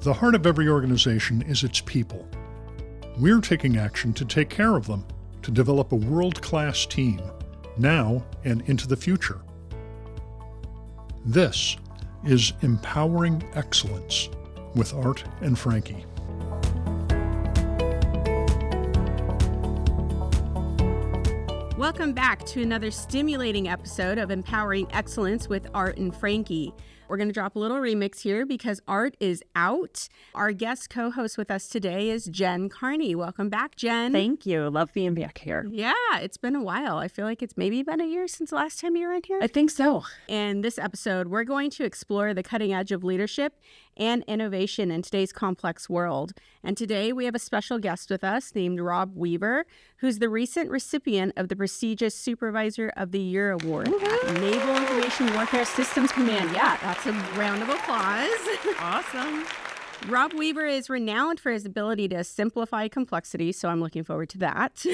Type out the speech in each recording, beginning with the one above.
The heart of every organization is its people. We're taking action to take care of them, to develop a world-class team, now and into the future. This is Empowering Excellence with Art and Frankie. Welcome back to another stimulating episode of Empowering Excellence with Art and Frankie. We're going to drop a little remix here because Art is out. Our guest co-host with us today is Jen Carney. Welcome back, Jen. Thank you. Love being back here. Yeah, it's been a while. I feel like it's maybe been a year since the last time you were in here. I think so. In this episode, we're going to explore the cutting edge of leadership and innovation in today's complex world. And today we have a special guest with us named Rob Weaver, who's the recent recipient of the prestigious Supervisor of the Year Award at Naval Information Warfare Systems Command. Yeah, that's a round of applause. Awesome. Rob Weaver is renowned for his ability to simplify complexity, so I'm looking forward to that,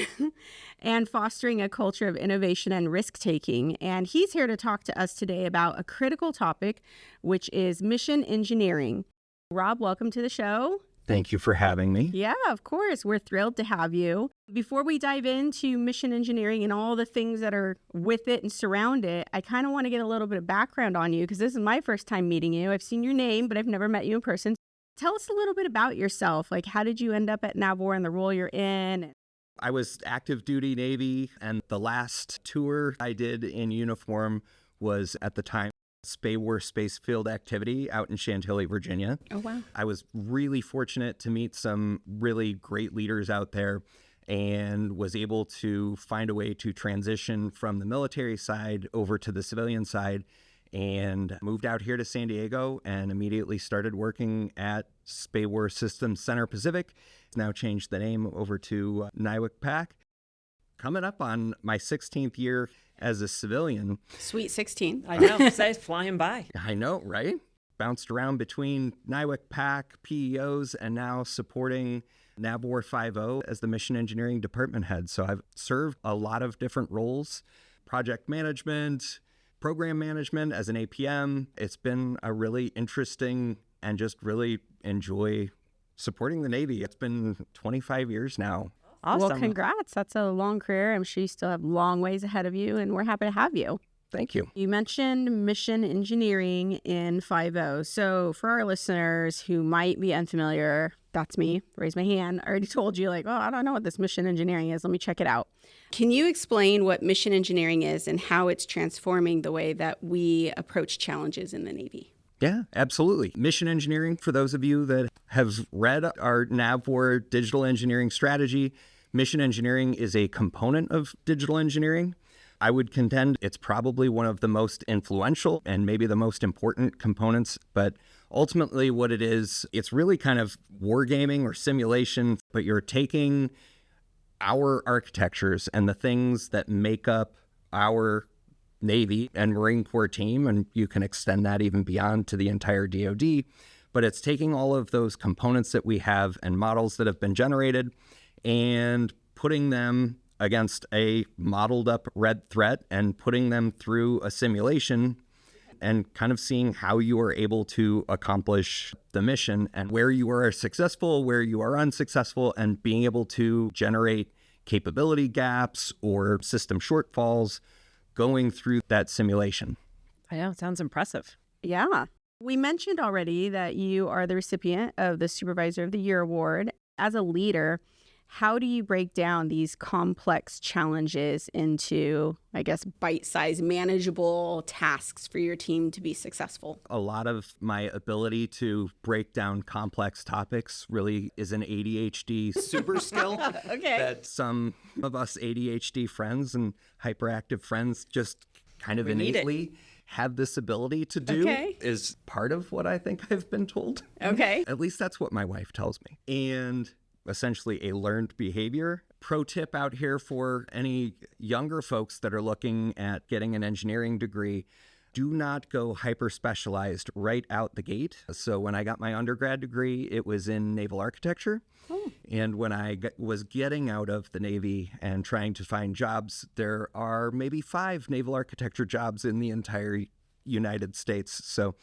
and fostering a culture of innovation and risk-taking. And he's here to talk to us today about a critical topic, which is mission engineering. Rob, welcome to the show. Thank you for having me. Yeah, of course. We're thrilled to have you. Before we dive into mission engineering and all the things that are with it and surround it, I kind of want to get a little bit of background on you because this is my first time meeting you. I've seen your name, but I've never met you in person. Tell us a little bit about yourself. Like, how did you end up at NAVWAR and the role you're in? I was active duty Navy, and the last tour I did in uniform was at the time NAVWAR Space Field Activity out in Chantilly, Virginia. Oh, wow. I was really fortunate to meet some really great leaders out there and was able to find a way to transition from the military side over to the civilian side, and moved out here to San Diego and immediately started working at NAVWAR Systems Center Pacific. It's now changed the name over to NAVWAR. Coming up on my 16th year as a civilian. Sweet 16. I know. It's flying by. I know, right? Bounced around between NAVWAR, PEOs, and now supporting NAVWAR 5.0 as the mission engineering department head. So I've served a lot of different roles, project management, program management as an APM. It's been a really interesting and just really enjoy supporting the Navy. It's been 25 years now. Awesome. Well, congrats. That's a long career. I'm sure you still have long ways ahead of you, and we're happy to have you. Thank you. You mentioned mission engineering in 5.0. So for our listeners who might be unfamiliar, that's me, raise my hand. I already told you, like, oh, I don't know what this mission engineering is. Let me check it out. Can you explain what mission engineering is and how it's transforming the way that we approach challenges in the Navy? Yeah, absolutely. Mission engineering, for those of you that have read our NAVWAR digital engineering strategy, mission engineering is a component of digital engineering. I would contend it's probably one of the most influential and maybe the most important components, but ultimately what it is, it's really kind of wargaming or simulation, but you're taking our architectures and the things that make up our Navy and Marine Corps team, and you can extend that even beyond to the entire DoD, but it's taking all of those components that we have and models that have been generated and putting them against a modeled up red threat and putting them through a simulation and kind of seeing how you are able to accomplish the mission and where you are successful, where you are unsuccessful, and being able to generate capability gaps or system shortfalls going through that simulation. I know. It sounds impressive. Yeah. We mentioned already that you are the recipient of the Supervisor of the Year Award. As a leader, how do you break down these complex challenges into, I guess, bite-sized, manageable tasks for your team to be successful? A lot of my ability to break down complex topics really is an ADHD super skill Okay. that some of us ADHD friends and hyperactive friends just kind of innately have this ability to do. Okay. Is part of what I think I've been told. Okay. At least that's what my wife tells me. And essentially a learned behavior. Pro tip out here for any younger folks that are looking at getting an engineering degree, do not go hyper specialized right out the gate. So when I got my undergrad degree, it was in naval architecture. And when I was getting out of the Navy and trying to find jobs, there are maybe 5 naval architecture jobs in the entire United States. So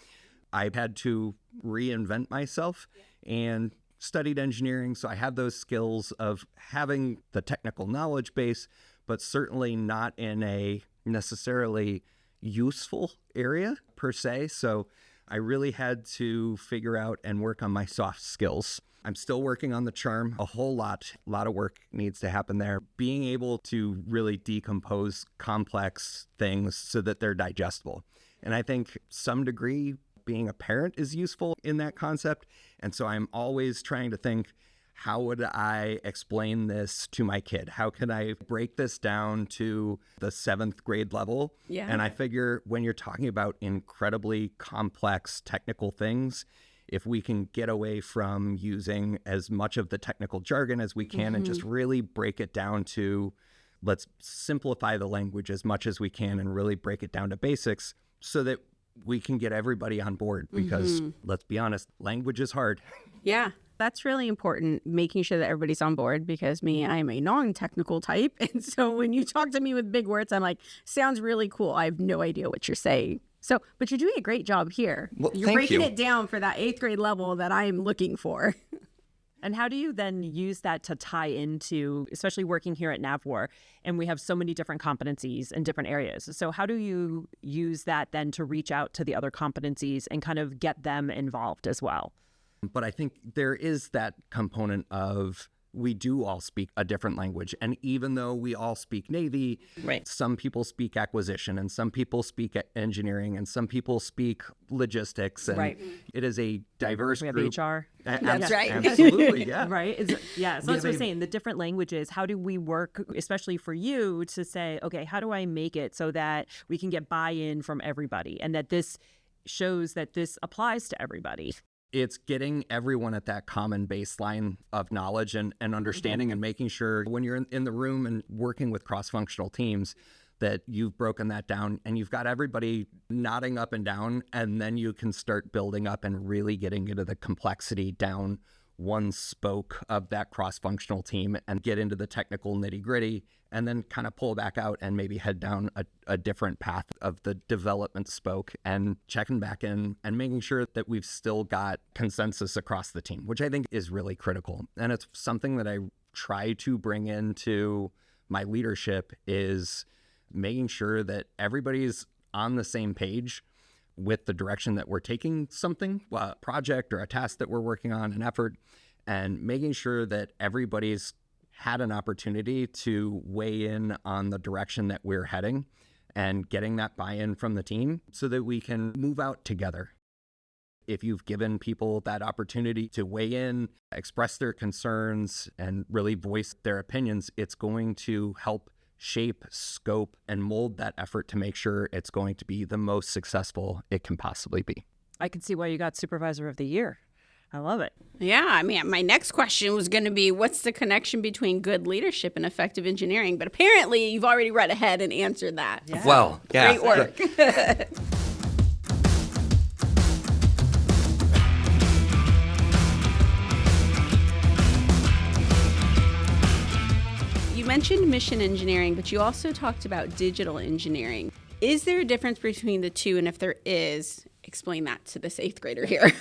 I had to reinvent myself and studied engineering. So I have those skills of having the technical knowledge base, but certainly not in a necessarily useful area per se. So I really had to figure out and work on my soft skills. I'm still working on the charm a whole lot. A lot of work needs to happen there. Being able to really decompose complex things so that they're digestible. And I think some degree being a parent is useful in that concept. And so I'm always trying to think, how would I explain this to my kid? How can I break this down to the 7th grade level? Yeah. And I figure when you're talking about incredibly complex technical things, if we can get away from using as much of the technical jargon as we can and just really break it down to, let's simplify the language as much as we can and really break it down to basics so that we can get everybody on board, because let's be honest, language is hard. Yeah, that's really important, making sure that everybody's on board, because I'm a non-technical type. And so when you talk to me with big words, I'm like, sounds really cool. I have no idea what you're saying. So, but you're doing a great job here. Well, you're thank breaking you. it down for that 8th grade level that I'm looking for. And how do you then use that to tie into, especially working here at NAVWAR, and we have so many different competencies in different areas. So how do you use that then to reach out to the other competencies and kind of get them involved as well? But I think there is that component of, we do all speak a different language. And even though we all speak Navy, Right. some people speak acquisition and some people speak engineering and some people speak logistics. And Right. it is a diverse We have group. HR. That's right. Absolutely, yeah. Right? So that's We what have I'm saying. The different languages, how do we work, especially for you, to say, okay, how do I make it so that we can get buy-in from everybody and that this shows that this applies to everybody? It's getting everyone at that common baseline of knowledge and understanding, and making sure when you're in the room and working with cross-functional teams that you've broken that down and you've got everybody nodding up and down, and then you can start building up and really getting into the complexity down one spoke of that cross-functional team and get into the technical nitty-gritty, and then kind of pull back out and maybe head down a different path of the development spoke, and checking back in and making sure that we've still got consensus across the team, which I think is really critical. And it's something that I try to bring into my leadership, is making sure that everybody's on the same page with the direction that we're taking something, a project or a task that we're working on, an effort, and making sure that everybody's had an opportunity to weigh in on the direction that we're heading and getting that buy-in from the team so that we can move out together. If you've given people that opportunity to weigh in, express their concerns, and really voice their opinions, it's going to help shape, scope, and mold that effort to make sure it's going to be the most successful it can possibly be. I can see why you got Supervisor of the Year. I love it. Yeah, I mean, my next question was going to be, what's the connection between good leadership and effective engineering? But apparently you've already read ahead and answered that. Yeah. Well, yeah. Great work. You mentioned mission engineering, but you also talked about digital engineering. Is there a difference between the two? And if there is, explain that to this 8th grader here.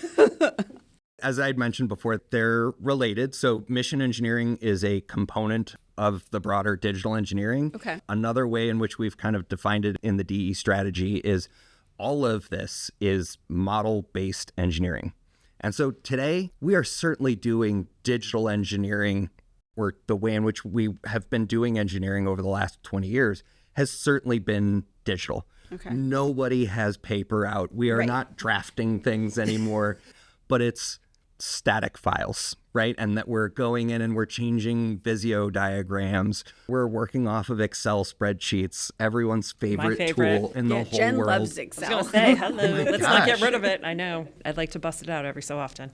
As I had mentioned before, they're related. So mission engineering is a component of the broader digital engineering. Okay. Another way in which we've kind of defined it in the DE strategy is all of this is model-based engineering. And so today, we are certainly doing digital engineering, or the way in which we have been doing engineering over the last 20 years has certainly been digital. Okay. Nobody has paper out. We are Right. not drafting things anymore, but it's static files, right? And that we're going in and we're changing Visio diagrams. We're working off of Excel spreadsheets, everyone's favorite tool in the whole Jen world. loves I Excel. was going to say, hello, let's not get gosh. rid of it. I know. I'd like to bust it out every so often.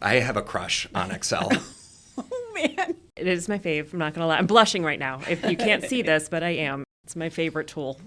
I have a crush on Excel. Oh, man. It is my fave. I'm not going to lie. I'm blushing right now. If you can't see this, but I am. It's my favorite tool.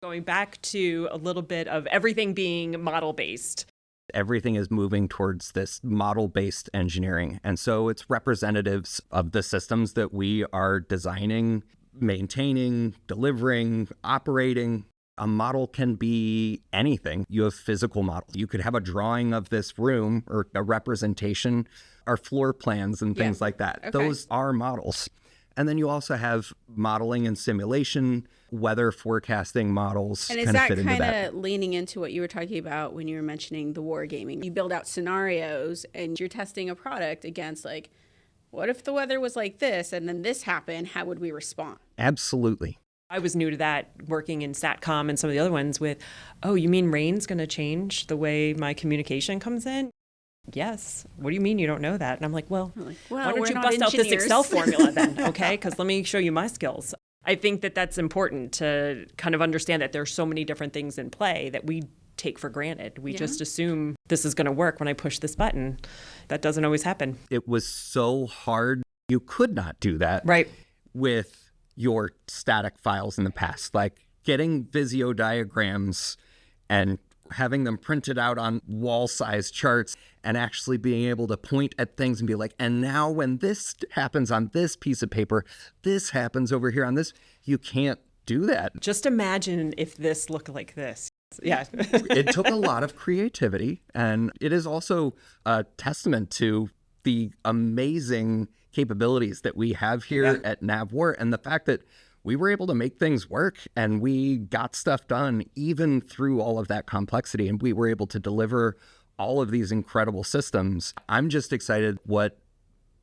Going back to a little bit of everything being model-based. Everything is moving towards this model-based engineering. And so it's representatives of the systems that we are designing, maintaining, delivering, operating. A model can be anything. You have physical models. You could have a drawing of this room or a representation, or floor plans and things like that. Okay. Those are models. And then you also have modeling and simulation, weather forecasting models. And is kind of that fit into kind that. of leaning into what you were talking about when you were mentioning the wargaming? You build out scenarios and you're testing a product against, like, what if the weather was like this and then this happened? How would we respond? Absolutely. I was new to that, working in SATCOM and some of the other ones with, oh, you mean rain's going to change the way my communication comes in? Yes. What do you mean you don't know that? And I'm like, well, why don't we're you not bust out this engineers. Excel formula then, okay? Because let me show you my skills. I think that that's important to kind of understand that there's so many different things in play that we take for granted. We just assume this is going to work when I push this button. That doesn't always happen. It was so hard. You could not do that Right. with your static files in the past, like getting Visio diagrams and having them printed out on wall-sized charts and actually being able to point at things and be like, and now when this happens on this piece of paper, this happens over here on this. You can't do that. Just imagine if this looked like this. Yeah. It took a lot of creativity, and it is also a testament to the amazing capabilities that we have here at NAVWAR, and the fact that we were able to make things work and we got stuff done even through all of that complexity, and we were able to deliver all of these incredible systems. I'm just excited what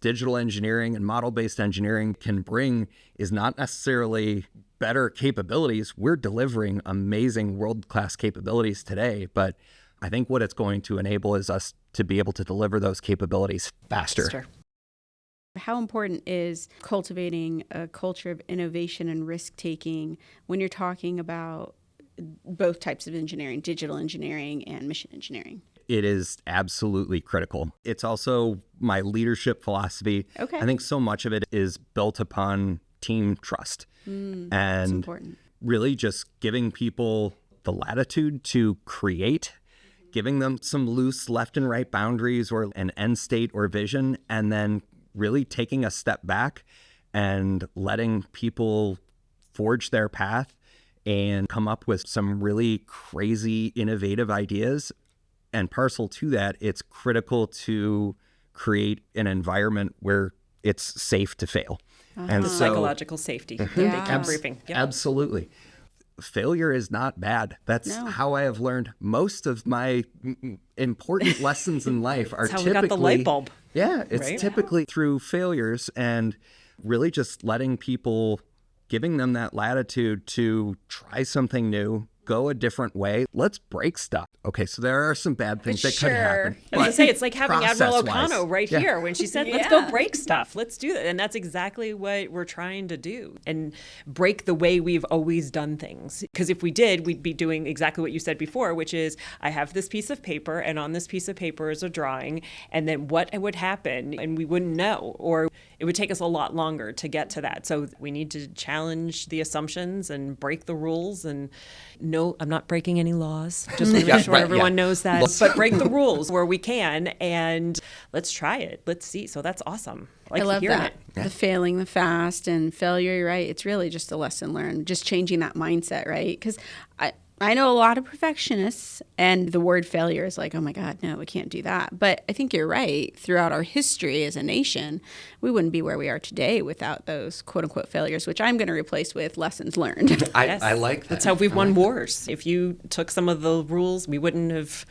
digital engineering and model-based engineering can bring is not necessarily better capabilities. We're delivering amazing world-class capabilities today, but I think what it's going to enable is us to be able to deliver those capabilities faster. How important is cultivating a culture of innovation and risk-taking when you're talking about both types of engineering, digital engineering and mission engineering? It is absolutely critical. It's also my leadership philosophy. Okay. I think so much of it is built upon team trust That's and important. really just giving people the latitude to create, giving them some loose left and right boundaries or an end state or vision, and then really taking a step back and letting people forge their path and come up with some really crazy, innovative ideas. And parcel to that, it's critical to create an environment where it's safe to fail. And The so, psychological safety. Yeah. They kept briefing. Yep. absolutely. Failure is not bad. That's how I have learned most of my important lessons in life are That's how we typically got the light bulb. Yeah, it's Right? typically through failures and really just letting people, giving them that latitude to try something new, go a different way. Let's break stuff. Okay, so there are some bad things that could happen. I was going to say, it's like having Admiral process-wise, O'Connor right here when she said, let's go break stuff. Let's do that. And that's exactly what we're trying to do and break the way we've always done things. Because if we did, we'd be doing exactly what you said before, which is I have this piece of paper and on this piece of paper is a drawing and then what would happen and we wouldn't know, or it would take us a lot longer to get to that. So we need to challenge the assumptions and break the rules. And no, I'm not breaking any laws. Just want to make sure everyone knows that. But break the rules where we can, and let's try it. Let's see. So that's awesome. I love hearing that. it. The failing, the fast, and failure, you're right. It's really just a lesson learned, just changing that mindset, right? Because I know a lot of perfectionists, and the word failure is like, oh my God, no, we can't do that. But I think you're right. Throughout our history as a nation, we wouldn't be where we are today without those quote unquote failures, which I'm going to replace with lessons learned. I like that. That's how we've won wars. If you took some of the rules, we wouldn't have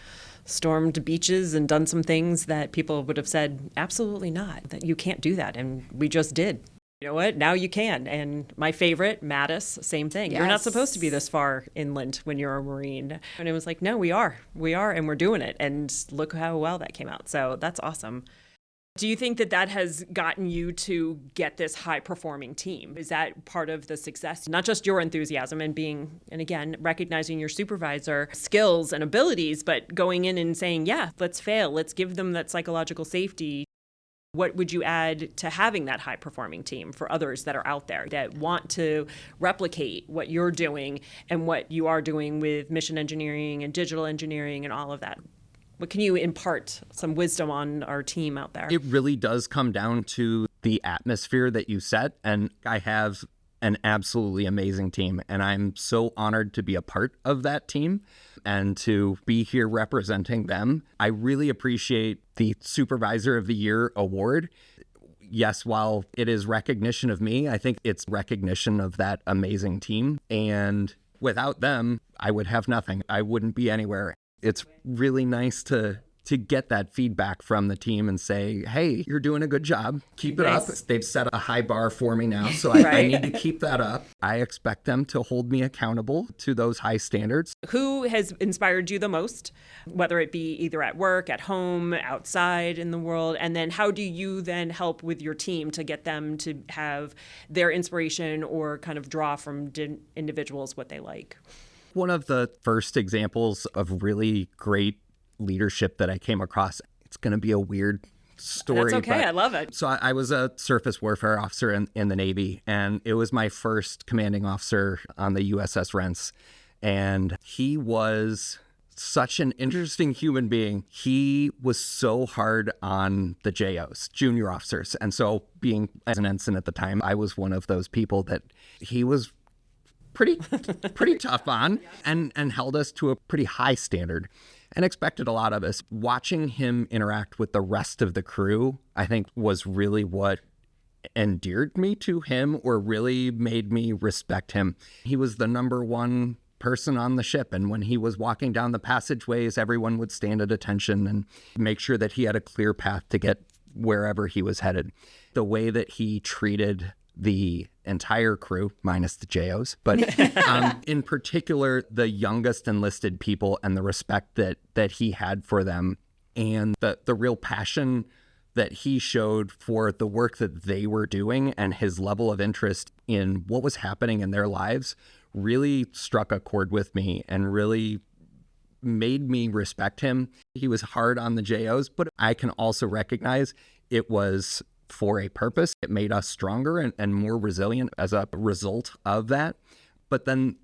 stormed beaches and done some things that people would have said, absolutely not, that you can't do that. And we just did. You know what? Now you can. And my favorite, Mattis, same thing. You're not Yes. supposed to be this far inland when you're a Marine. And it was like, no, we are. We are, and we're doing it. And look how well that came out. So that's awesome. Do you think that that has gotten you to get this high-performing team? Is that part of the success? Not just your enthusiasm and being, and again, recognizing your supervisor skills and abilities, but going in and saying, yeah, let's fail. Let's give them that psychological safety. What would you add to having that high-performing team for others that are out there that want to replicate what you're doing and what you are doing with mission engineering and digital engineering and all of that? What can you impart some wisdom on our team out there? It really does come down to the atmosphere that you set. And I have an absolutely amazing team. And I'm so honored to be a part of that team and to be here representing them. I really appreciate the Supervisor of the Year award. Yes, while it is recognition of me, I think it's recognition of that amazing team. And without them, I would have nothing. I wouldn't be anywhere. It's really nice to get that feedback from the team and say, hey, you're doing a good job. Keep it up. They've set a high bar for me now, so I need to keep that up. I expect them to hold me accountable to those high standards. Who has inspired you the most, whether it be either at work, at home, outside in the world? And then how do you then help with your team to get them to have their inspiration or kind of draw from individuals what they like? One of the first examples of really great leadership that I came across, it's going to be a weird story. That's okay. I love it. So I was a surface warfare officer in the Navy, and it was my first commanding officer on the USS Rents. And he was such an interesting human being. He was so hard on the JOs, junior officers. And so being as an ensign at the time, I was one of those people that he was pretty tough on and held us to a pretty high standard and expected a lot of us. Watching him interact with the rest of the crew, I think, was really what endeared me to him or really made me respect him. He was the number one person on the ship, and when he was walking down the passageways, everyone would stand at attention and make sure that he had a clear path to get wherever he was headed. The way that he treated the entire crew, minus the JOs, but in particular, the youngest enlisted people and the respect that he had for them and the real passion that he showed for the work that they were doing and his level of interest in what was happening in their lives really struck a chord with me and really made me respect him. He was hard on the JOs, but I can also recognize it was for a purpose. It made us stronger and more resilient as a result of that. But then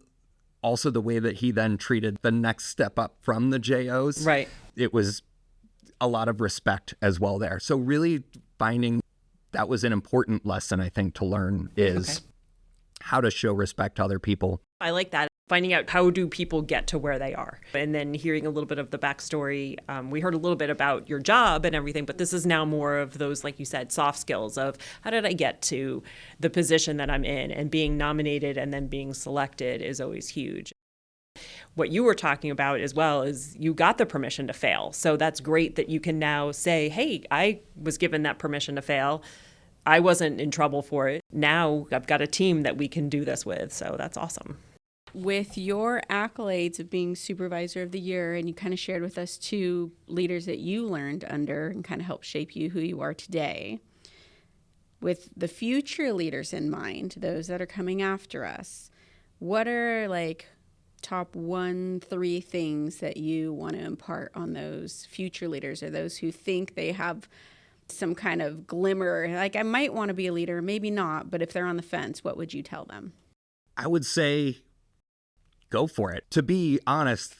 also the way that he then treated the next step up from the JOs. Right. It was a lot of respect as well there. So really finding that was an important lesson, I think, to learn is how to show respect to other people. I like that. Finding out how do people get to where they are. And then hearing a little bit of the backstory. We heard a little bit about your job and everything, but this is now more of those, like you said, soft skills of how did I get to the position that I'm in, and being nominated and then being selected is always huge. What you were talking about as well is you got the permission to fail. So that's great that you can now say, hey, I was given that permission to fail. I wasn't in trouble for it. Now I've got a team that we can do this with. So that's awesome. With your accolades of being Supervisor of the Year, and you kind of shared with us two leaders that you learned under and kind of helped shape you who you are today, with the future leaders in mind, those that are coming after us, what are like top 1-3 things that you want to impart on those future leaders or those who think they have some kind of glimmer, like I might want to be a leader, maybe not, but if they're on the fence, what would you tell them? I would say go for it. To be honest,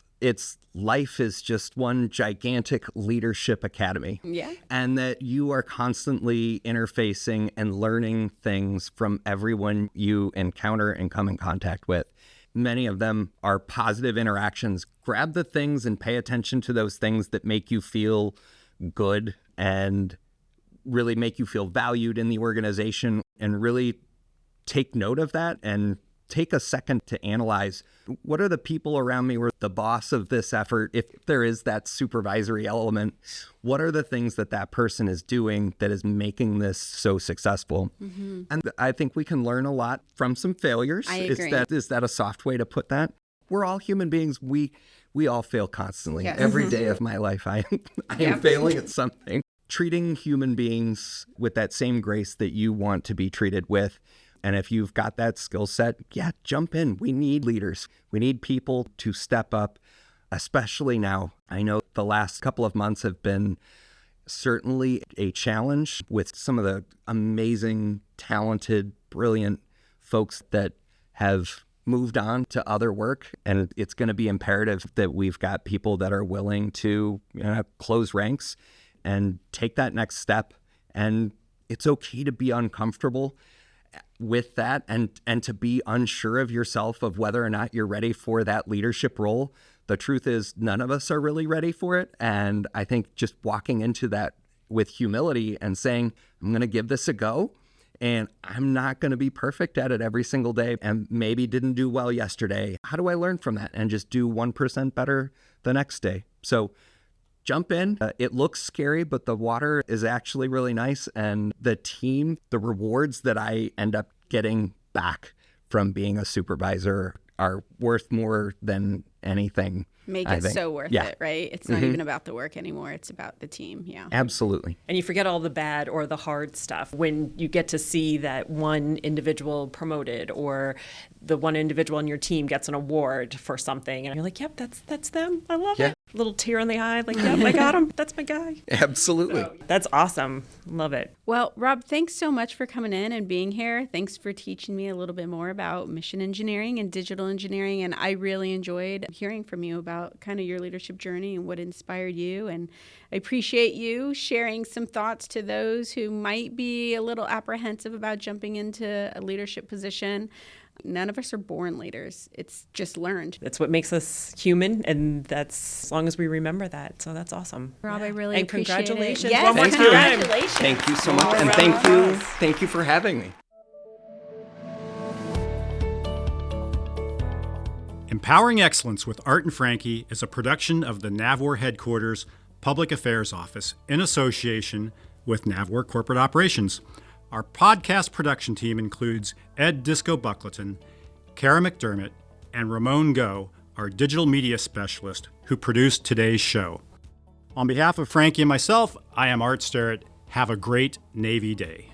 life is just one gigantic leadership academy. Yeah. And that you are constantly interfacing and learning things from everyone you encounter and come in contact with. Many of them are positive interactions. Grab the things and pay attention to those things that make you feel good and really make you feel valued in the organization, and really take note of that and take a second to analyze what are the people around me, or the boss of this effort, if there is that supervisory element, what are the things that person is doing that is making this so successful? Mm-hmm. And I think we can learn a lot from some failures. I agree. Is that a soft way to put that? We're all human beings. We all fail constantly. Yes. Every day of my life, I am failing at something. Treating human beings with that same grace that you want to be treated with. And if you've got that skill set, jump in. We need leaders. We need people to step up, especially now. I know the last couple of months have been certainly a challenge with some of the amazing, talented, brilliant folks that have moved on to other work. And it's going to be imperative that we've got people that are willing to close ranks and take that next step. And it's okay to be uncomfortable. with that and to be unsure of yourself of whether or not you're ready for that leadership role. The truth is none of us are really ready for it. And I think just walking into that with humility and saying, I'm going to give this a go. And I'm not going to be perfect at it every single day and maybe didn't do well yesterday. How do I learn from that and just do 1% better the next day? So jump in. It looks scary, but the water is actually really nice. And the team, the rewards that I end up getting back from being a supervisor are worth more than anything. Make I it think. so worth Yeah. it, right? It's not even about the work anymore. It's about the team. Yeah. Absolutely. And you forget all the bad or the hard stuff when you get to see that one individual promoted or the one individual in your team gets an award for something. And you're like, yep, that's them. I love Yeah. it. Little tear in the eye. Like, yep, I got him. That's my guy. Absolutely. That's awesome. Love it. Well, Rob, thanks so much for coming in and being here. Thanks for teaching me a little bit more about mission engineering and digital engineering. And I really enjoyed hearing from you about kind of your leadership journey and what inspired you. And I appreciate you sharing some thoughts to those who might be a little apprehensive about jumping into a leadership position. None of us are born leaders. It's just learned. That's what makes us human, and that's as long as we remember that. So that's awesome. Rob, I really and appreciate it. congratulations Yes, one more Thank you. time. congratulations. Thank you so much. More And round of applause. thank you for having me. Empowering Excellence with Art and Frankie is a production of the NAVWAR Headquarters Public Affairs Office in association with NAVWAR Corporate Operations. Our podcast production team includes Ed Disco Buckleton, Kara McDermott, and Ramon Go, our digital media specialist who produced today's show. On behalf of Frankie and myself, I am Art Sterrett. Have a great Navy day.